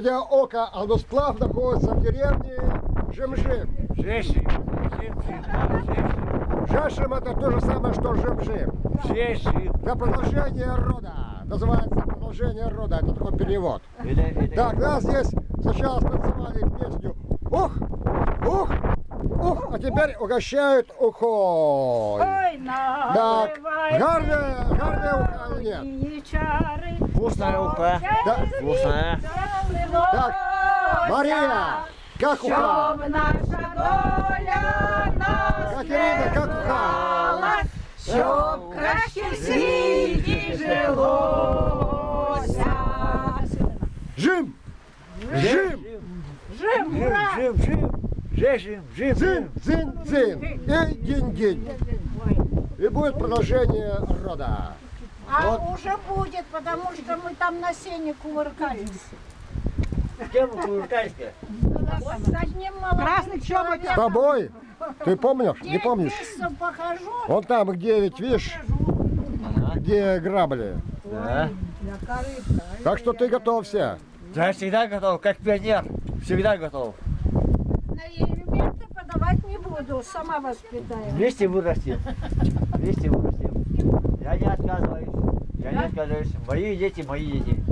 для ока, Алдосплав находится в деревне Жим-Жим. Жешим. Жешим это то же самое, что Жим-Жим. Жешим. Для продолжения рода. Называется продолжение рода. Это такой перевод. Так, нас здесь сначала станцевали песню «Ух! Ух! Ух!», а теперь угощают ухой. Ой, Так, гарное ухо или нет? Вкусная уха. Да. Вкусная. Так, Мария, как уха? наша доля нас Катерина, как уха? щоб краще світі жилося. Жим! Жим! Жим, ура! Жешим. Дзин, дзин, дзин. И динь-динь. И будет продолжение рода. А уже будет, потому что мы там на сене кувыркались. Кем кувыркайся? С одним молодым человеком. С тобой? Ты помнишь? Не 9 помнишь? месяцев похожу. Вон там, где ведь, видишь, где грабли. Да. Так что ты готовься. Я всегда готов, как пионер. Всегда готов. На элементы подавать не буду, сама воспитаю. Вместе вырастем. Вместе вырастем. Я не отказываюсь. Я не отказываюсь. Мои дети, мои дети.